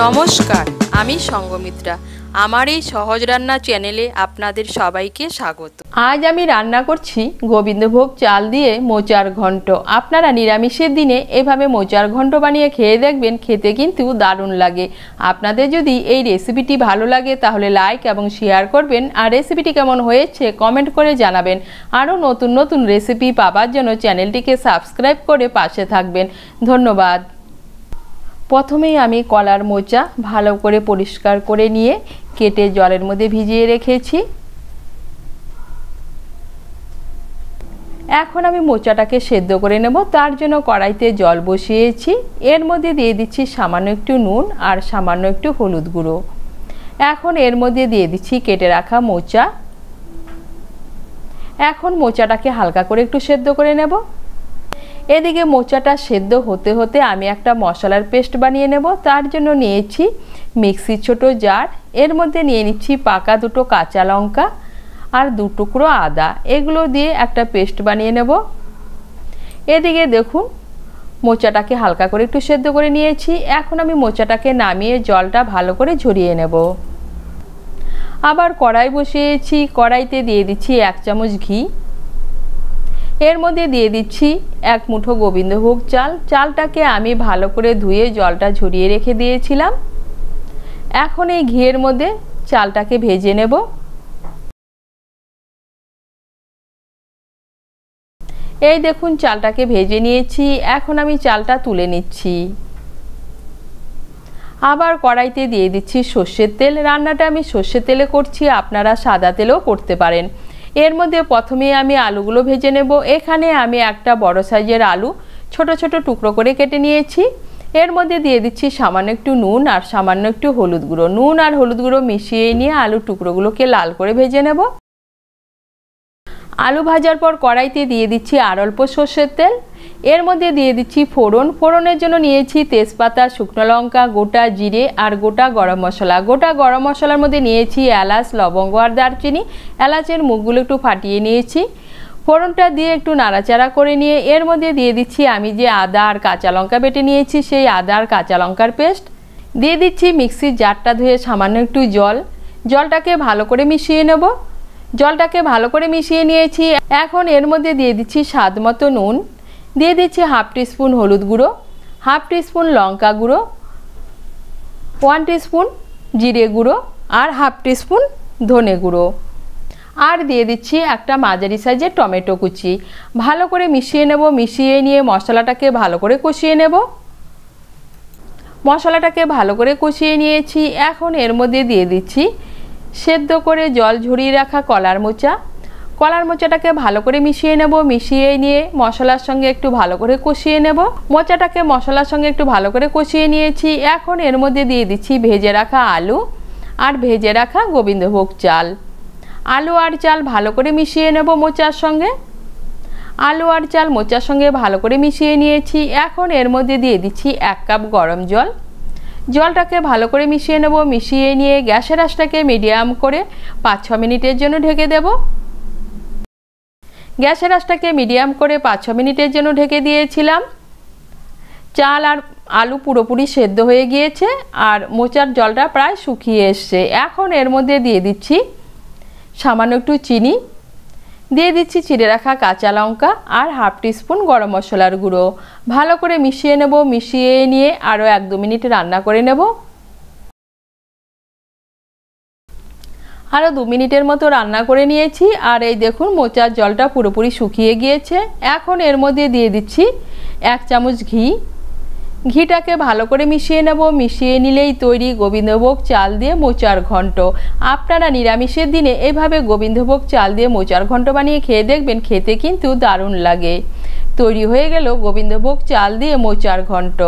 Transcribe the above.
নমস্কার, আমি সঙ্গমিত্রা। আমার এই সহজ রান্না চ্যানেলে আপনাদের সবাইকে স্বাগত। আজ আমি রান্না করছি গোবিন্দভোগ চাল দিয়ে মোচার ঘন্ট। আপনারা নিরামিষের দিনে এভাবে মোচার ঘন্ট বানিয়ে খেয়ে দেখবেন, খেতে কিন্তু দারুণ লাগে। আপনাদের যদি এই রেসিপিটি ভালো লাগে তাহলে লাইক এবং শেয়ার করবেন, আর রেসিপিটি কেমন হয়েছে কমেন্ট করে জানাবেন। আরও নতুন নতুন রেসিপি পাওয়ার জন্য চ্যানেলটিকে সাবস্ক্রাইব করে পাশে থাকবেন। ধন্যবাদ। প্রথমেই আমি কলার মোচা ভালো করে পরিষ্কার করে নিয়ে কেটে জলের মধ্যে ভিজিয়ে রেখেছি। এখন আমি মোচাটাকে সেদ্ধ করে নেব। তার জন্য কড়াইতে জল বসিয়েছি। এর মধ্যে দিয়ে দিচ্ছি সামান্য একটু নুন আর সামান্য একটু হলুদ গুঁড়ো। এখন এর মধ্যে দিয়ে দিচ্ছি কেটে রাখা মোচা। এখন মোচাটাকে হালকা করে একটু সেদ্ধ করে নেব। এদিকে মোচাটা সেদ্ধ হতে হতে আমি একটা মশলার পেস্ট বানিয়ে নেব। তার জন্য নিয়েছি মিক্সির ছোট জার। এর মধ্যে নিয়ে নিচ্ছি পাকা দুটো কাঁচা লঙ্কা আর দু টুকরো আদা। এগুলো দিয়ে একটা পেস্ট বানিয়ে নেব। এদিকে দেখুন মোচাটাকে হালকা করে একটু সেদ্ধ করে নিয়েছি। এখন আমি মোচাটাকে নামিয়ে জলটা ভালো করে ঝরিয়ে নেব। আবার কড়াই বসিয়েছি। কড়াইতে দিয়ে দিচ্ছি 1 চামচ ঘি। এর মধ্যে দিয়ে দিচ্ছি 1 মুঠো গোবিন্দভোগ চাল। চালটাকে আমি ভালো করে ধুয়ে জলটা ঝরিয়ে রেখে দিয়েছিলাম। এখন এই ঘিয়ের মধ্যে চালটাকে ভেজে নেব। এই দেখুন চালটাকে ভেজে নিয়েছি। এখন আমি চালটা তুলে নিচ্ছি। আবার কড়াইতে দিয়ে দিচ্ছি সর্ষের তেল। রান্নাটা আমি সর্ষের তেলে করছি, আপনারা সাদা তেলেও করতে পারেন। এর মধ্যে প্রথমে আমি আলুগুলো ভেজে নেব। এখানে আমি একটা বড় সাইজের আলু ছোট ছোট টুকরো করে কেটে নিয়েছি। এর মধ্যে দিয়ে দিচ্ছি সামান্য একটু নুন আর সামান্য একটু হলুদ গুঁড়ো। নুন আর হলুদ গুঁড়ো মিশিয়ে নিয়ে আলুর টুকরোগুলোকে লাল করে ভেজে নেব। আলু ভাজার পর কড়াইতে দিয়ে দিচ্ছি আর অল্প সর্ষের তেল। এর মধ্যে দিয়ে দিচ্ছি ফোড়ন। ফোড়নের জন্য নিয়েছি তেজপাতা, শুকনো লঙ্কা, গোটা জিরে আর গোটা গরম মশলা। গোটা গরম মশলার মধ্যে নিয়েছি এলাচ, লবঙ্গ আর দারচিনি। এলাচের মুখগুলো একটু ফাটিয়ে নিয়েছি। ফোড়নটা দিয়ে একটু নাড়াচাড়া করে নিয়ে এর মধ্যে দিয়ে দিচ্ছি আমি যে আদা আর কাঁচা লঙ্কা বেটে নিয়েছি, সেই আদা আর কাঁচা লঙ্কার পেস্ট দিয়ে দিচ্ছি। মিক্সির জারটা ধুয়ে সামান্য একটু জল। জলটাকে ভালো করে মিশিয়ে নেব। জলটাকে ভালো করে মিশিয়ে নিয়েছি। এখন এর মধ্যে দিয়ে দিচ্ছি স্বাদ মতো নুন। দিয়ে দিচ্ছি 1/2 টিস্পুন হলুদ গুঁড়ো, 1/2 টিস্পুন লঙ্কা গুঁড়ো, 1 টিস্পুন জিরে গুঁড়ো আর 1/2 টিস্পুন ধনে গুঁড়ো। আর দিয়ে দিচ্ছি একটা মাঝারি সাইজের টমেটো কুচি। ভালো করে মিশিয়ে নেব। মিশিয়ে নিয়ে মশলাটাকে ভালো করে কষিয়ে নেব। মশলাটাকে ভালো করে কষিয়ে নিয়েছি। এখন এর মধ্যে দিয়ে দিচ্ছি সেদ্ধ করে জল ঝরিয়ে রাখা কলার মোচা। কলার মোচাটাকে ভালো করে মিশিয়ে নেব। মিশিয়ে নিয়ে মশলার সঙ্গে একটু ভালো করে কষিয়ে নেব। মোচাটাকে মশলার সঙ্গে একটু ভালো করে কষিয়ে নিয়েছি। এখন এর মধ্যে দিয়ে দিচ্ছি ভেজে রাখা আলু আর ভেজে রাখা গোবিন্দভোগ চাল। আলু আর চাল ভালো করে মিশিয়ে নেব মোচার সঙ্গে। আলু আর চাল মোচার সঙ্গে ভালো করে মিশিয়ে নিয়েছি। এখন এর মধ্যে দিয়ে দিচ্ছি 1 কাপ গরম জল। জলটাকে ভালো করে মিশিয়ে নেব। মিশিয়ে নিয়ে গ্যাসের আঁচটাকে মিডিয়াম করে 5-6 মিনিটের জন্য ঢেকে দেব। গ্যাসের আঁচটাকে মিডিয়াম করে 5-6 মিনিটের জন্য ঢেকে দিয়েছিলাম। চাল আর আলু পুরোপুরি সেদ্ধ হয়ে গিয়েছে আর মোচার জলটা প্রায় শুকিয়ে এসছে। এখন এর মধ্যে দিয়ে দিচ্ছি সামান্য একটু চিনি। দিয়ে দিচ্ছি চিড়ে রাখা কাঁচা লঙ্কা আর 1/2 টিস্পুন গরম মশলার গুঁড়ো। ভালো করে মিশিয়ে নেব। মিশিয়ে নিয়ে আরও 1-2 মিনিট রান্না করে নেব। আরও 2 মিনিটের মতো রান্না করে নিয়েছি। আর এই দেখুন মোচার জলটা পুরোপুরি শুকিয়ে গিয়েছে। এখন এর মধ্যে দিয়ে দিচ্ছি 1 চামচ ঘি। ঘিটাকে ভালো করে মিশিয়ে নেব। মিশিয়ে নিলেই তৈরি গোবিন্দভোগ চাল দিয়ে মোচার ঘন্ট। আপনারা নিরামিষের দিনে এইভাবে গোবিন্দভোগ চাল দিয়ে মোচার ঘন্ট বানিয়ে খেয়ে দেখবেন, খেতে কিন্তু দারুণ লাগে। তৈরি হয়ে গেল গোবিন্দভোগ চাল দিয়ে মোচার ঘন্ট।